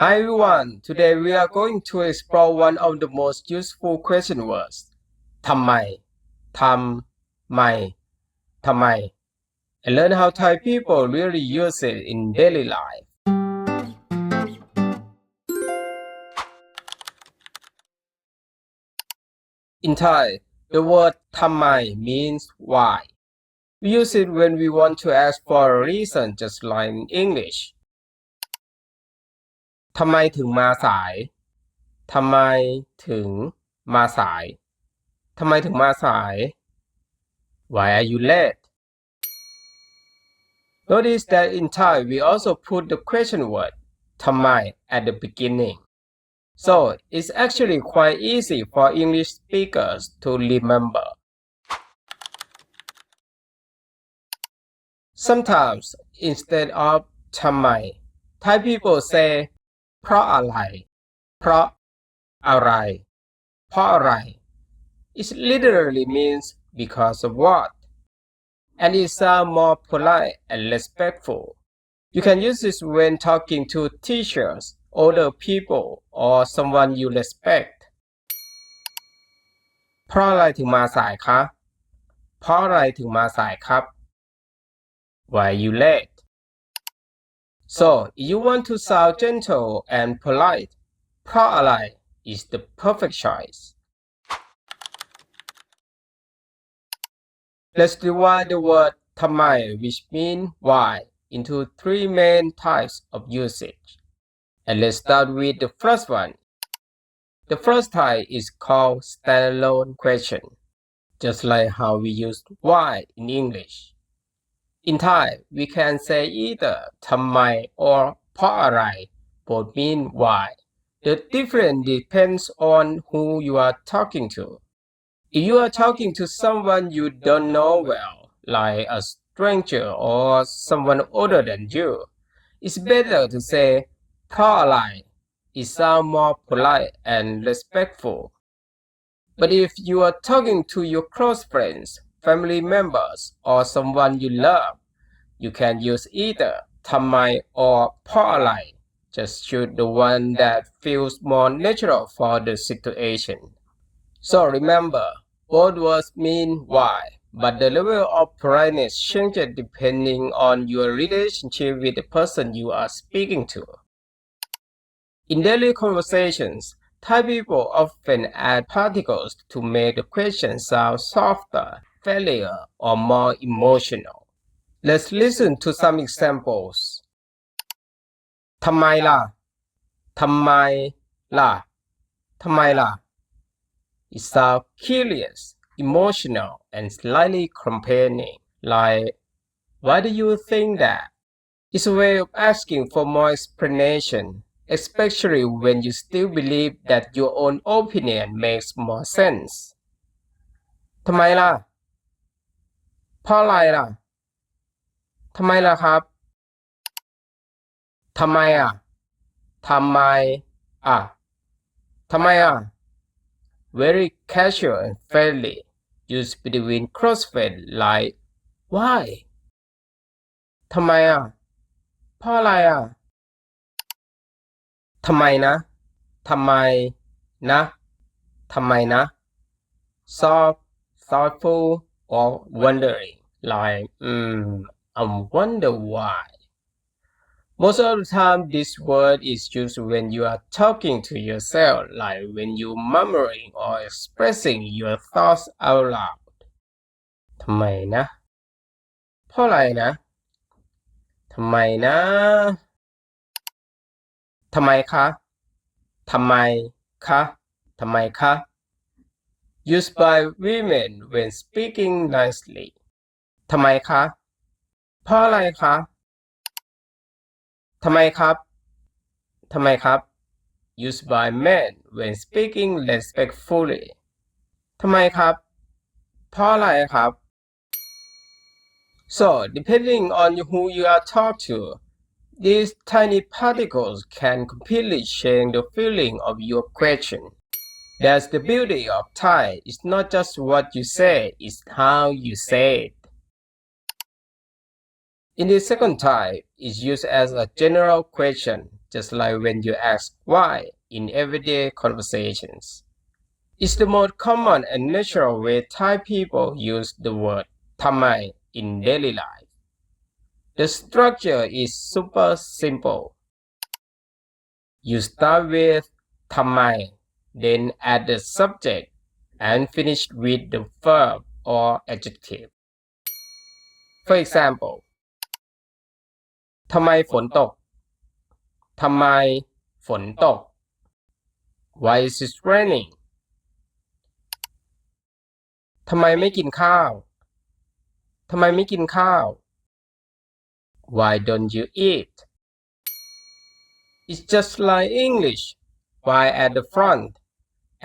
Hi everyone, today we are going to explore one of the most useful question words ทำไมทำไมทำไม and learn how Thai people really use it in daily life. In Thai, the word ทำไม means why. We use it when we want to ask for a reason just like in English. ทำไมถึงมาสายทำไมถึงมาสายทำไมถึงมาสาย Why are you late? Notice that in Thai we also put the question word ทำไม at the beginning. So it's actually quite easy for English speakers to remember. Sometimes instead of ทำไม Thai people say เพราะอะไรเพราะอะไรเพราะอะไร It literally means because of what, and it sounds more polite and respectful. You can use this when talking to teachers, older people, or someone you respect. เพราะอะไรถึงมาสายคะเพราะอะไรถึงมาสายครับ Why are you late? So, if you want to sound gentle and polite, เพราะอะไร is the perfect choice. Let's divide the word ทำไม which means why into three main types of usage. And let's start with the first one. The first type is called standalone question, just like how we use why in English. In Thai, we can say either ทำไม or เพราะอะไร both mean why. The difference depends on who you are talking to. If you are talking to someone you don't know well, like a stranger or someone older than you, it's better to say เพราะอะไร It sounds more polite and respectful. But if you are talking to your close friends, family members, or someone you love, you can use either ทำไม or เพราะอะไร Just choose the one that feels more natural for the situation. So remember, both words mean why, but the level of politeness changes depending on your relationship with the person you are speaking to. In daily conversations, Thai people often add particles to make the question sound softer, friendlier, or more emotional. Let's listen to some examples. ทำไมล่ะทำไมล่ะทำไมล่ะ It sounds curious, emotional, and slightly complaining, like, why do you think that? It's a way of asking for more explanation, especially when you still believe that your own opinion makes more sense. ทำไมล่ะเพราะอะไรล่ะทำไมล่ะครับทำไมอ่ะทำไมอ่ะทำไมอ่ะ Very casual and friendly, used between close friends like why ทำไมอ่ะเพราะอะไรอ่ะทำไมนะทำไมนะทำไมนะ Soft, thoughtful, or wondering like I wonder why. Most of the time, this word is used when you are talking to yourself, like when you're murmuring or expressing your thoughts out loud. ทำไมนะเพราะอะไรนะทำไมนะทำไมคะทำไมคะทำไมคะ Used by women when speaking nicely. ทำไมคะเพราะอะไรคะทำไมครับทำไมครับ Used by men when speaking respectfully. ทำไมครับเพราะอะไรครับ So depending on who you are talking to, these tiny particles can completely change the feeling of your question. That's the beauty of Thai. It's not just what you say, it's how you say it. In the second type, it's used as a general question, just like when you ask why in everyday conversations. It's the most common and natural way Thai people use the word ทำไม in daily life. The structure is super simple. You start with ทำไม then add the subject and finish with the verb or adjective. For example, ทำไมฝนตก ทำไมฝนตก Why is it raining? ทำไมไม่กินข้าว ทำไมไม่กินข้าว Why don't you eat? It's just like English. Why at the front,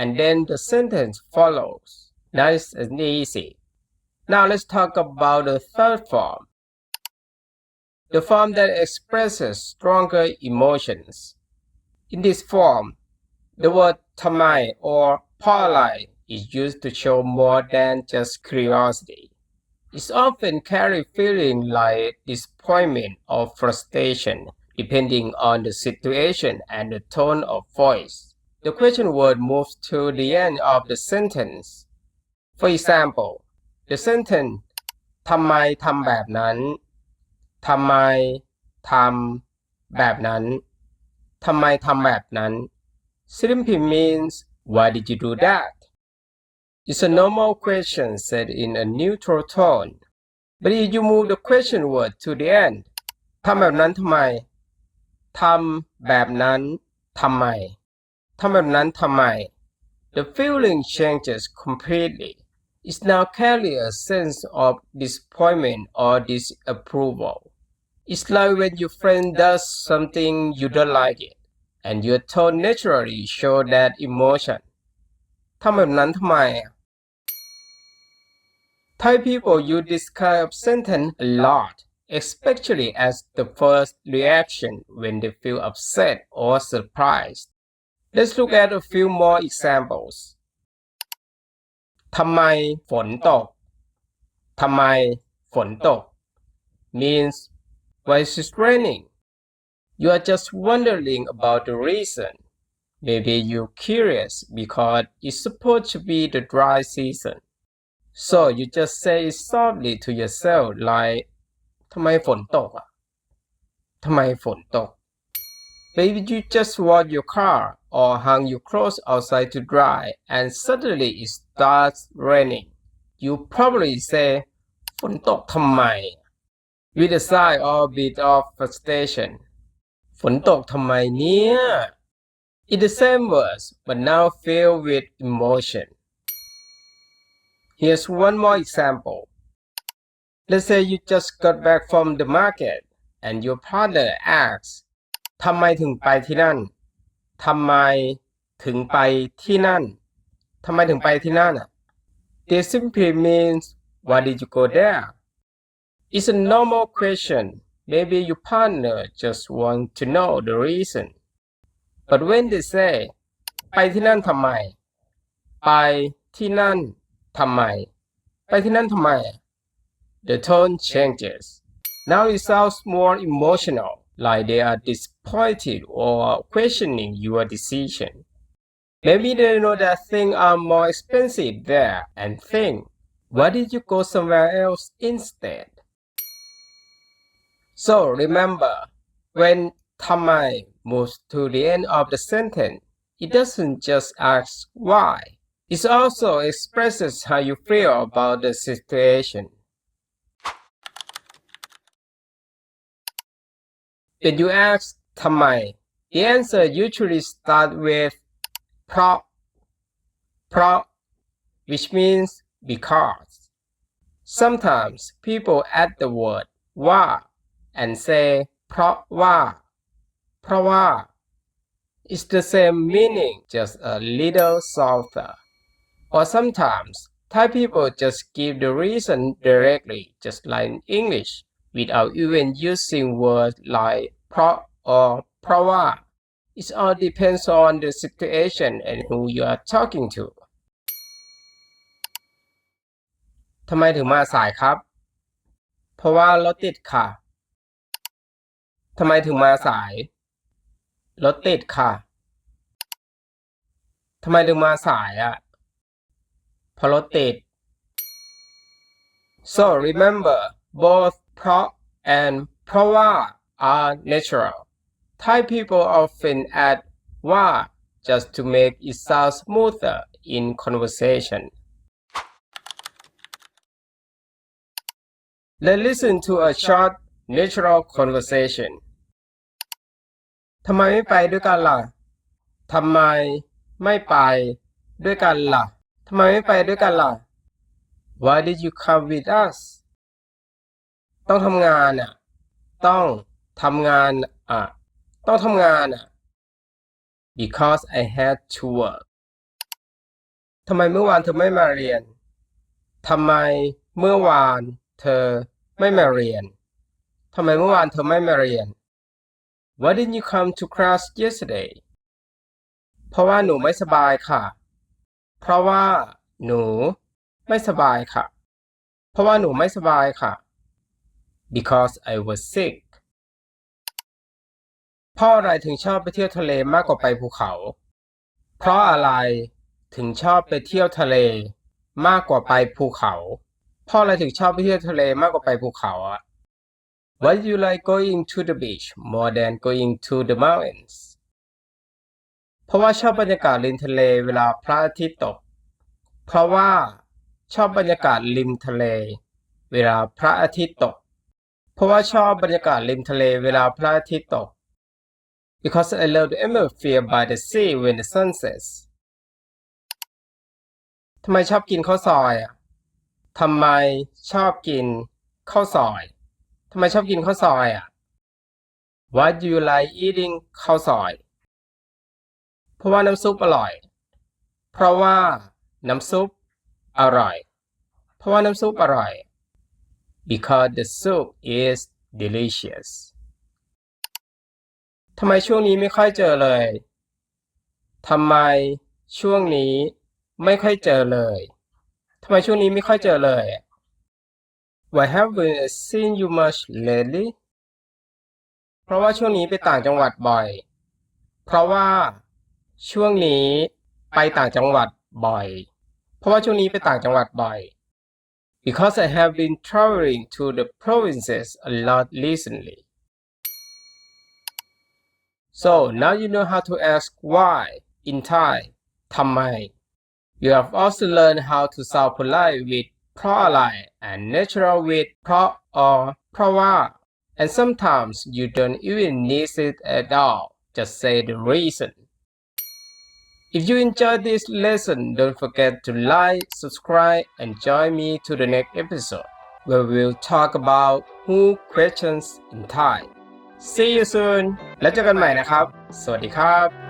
and then the sentence follows. Nice and easy. Now let's talk about the third form. The form that expresses stronger emotions. In this form, the word ทำไม or เพราะอะไร is used to show more than just curiosity. It's often carry feeling like disappointment or frustration depending on the situation and the tone of voice. The question word moves to the end of the sentence. For example, the sentence ทำไมทำแบบนั้น ทำไมทำแบบนั้น ทำไมทำแบบนั้น simply means why did you do that? It's a normal question said in a neutral tone. But if you move the question word to the end, ทำแบบนั้นทำไม ทำแบบนั้นทำไม ทำแบบนั้นทำไม The feeling changes completely. It now carries a sense of disappointment or disapproval. It's like when your friend does something you don't like it, and your tone naturally show that emotion. ทำแบบนั้นทำไม Thai people use this kind of sentence a lot, especially as the first reaction when they feel upset or surprised. Let's look at a few more examples. ทำไมฝนตก ทำไมฝนตก means why is it raining? You are just wondering about the reason. Maybe you're curious because it's supposed to be the dry season. So you just say it softly to yourself like ทำไมฝนตกอ่ะ ทำไมฝนตก Maybe you just wash your car or hung your clothes outside to dry and suddenly it starts raining. You probably say ฝนตกทำไม with a sigh or a bit of frustration. ฝนตกทำไมเนี่ย It's the same words but now filled with emotion. Here's one more example. Let's say you just got back from the market and your partner asks ทำไมถึงไปที่นั่น ทำไมถึงไปที่นั่น ทำไมถึงไปที่นั่นอ่ะ This simply means why did you go there? It's a normal question. Maybe your partner just want to know the reason. But when they say ไปที่นั่นทำไม ไปที่นั่นทำไม ไปที่นั่นทำไม The tone changes. Now it sounds more emotional, like they are disappointed or questioning your decision. Maybe they know that things are more expensive there and think, why did you go somewhere else instead? So remember, when ทำไม moves to the end of the sentence, it doesn't just ask why. It also expresses how you feel about the situation. When you ask ทำไม the answer usually starts with เพราะ which means because. Sometimes people add the word ว่า and say เพราะว่า It's the same meaning, just a little softer. Or sometimes Thai people just give the reason directly, just like in English, without even using words like เพราะ or เพราะว่า It all depends on the situation and who you are talking to. ทำไมถึงมาสายครับ เพราะว่ารถติดค่ะ ทำไมถึงมาสาย รถติดค่ะทำไมถึงมาสายอ่ะเพราะรถติด so remember both เพราะ and เพราะว่า are natural Thai people often add ว่า just to make it sound smoother in conversation Let's listen to a short natural conversation ทำไมไม่ไปด้วยกันล่ะทำไมไม่ไปด้วยกันล่ะทำไมไม่ไปด้วยกันล่ะ Why did you come with us ต้องทำงานอ่ะต้องทำงานอ่ะต้องทำงานอ่ะ Because I had to work ทำไมเมื่อวานเธอไม่มาเรียนทำไมเมื่อวานเธอไม่มาเรียนทำไมเมื่อวานเธอไม่มาเรียน Why didn't you come to class yesterday เพราะว่าหนูไม่สบายค่ะเพราะว่าหนูไม่สบายค่ะเพราะว่าหนูไม่สบายค่ะ Because I was sick เพราะอะไรถึงชอบไปเที่ยวทะเลมากกว่าไปภูเขาเพราะอะไรถึงชอบไปเที่ยวทะเลมากกว่าไปภูเขาเพราะอะไรถึงชอบไปเที่ยวทะเลมากกว่าไปภูเขาอะ Why do you like going to the beach more than going to the mountains เพราะว่าชอบบรรยากาศริมทะเลเวลาพระอาทิตย์ตกเพราะว่าชอบบรรยากาศริมทะเลเวลาพระอาทิตย์ตกเพราะว่าชอบบรรยากาศริมทะเลเวลาพระอาทิตย์ตก Because I love the atmosphere by the sea when the sun sets ทำไมชอบกินข้าวซอยอ่ะทำไมชอบกินข้าวซอยทำไมชอบกินข้าวซอยอ่ะ Why do you like eating ข้าวซอยเพราะว่าน้ำซุปอร่อยเพราะว่าน้ำซุปอร่อยเพราะว่าน้ำซุปอร่อย Because the soup is delicious ทำไมช่วงนี้ไม่ค่อยเจอเลยทำไมช่วงนี้ไม่ค่อยเจอเลยทำไมช่วงนี้ไม่ค่อยเจอเลย Why haven't I seen you much lately เพราะว่าช่วงนี้ไปต่างจังหวัดบ่อยเพราะว่าช่วงนี้ไปต่างจังหวัดบ่อยเพราะว่าช่วงนี้ไปต่างจังหวัดบ่อย Because I have been traveling to the provinces a lot recently So now you know how to ask why in Thai ทำไม You have also learned how to sound polite with เพราะอะไร and natural with เพราะ or เพราะว่า and sometimes you don't even need it at all just say the reason If you enjoyed this lesson don't forget to like subscribe and join me to the next episode where we'll talk about who questions in Thai See you soon แล้วเจอกันใหม่นะครับสวัสดีครับ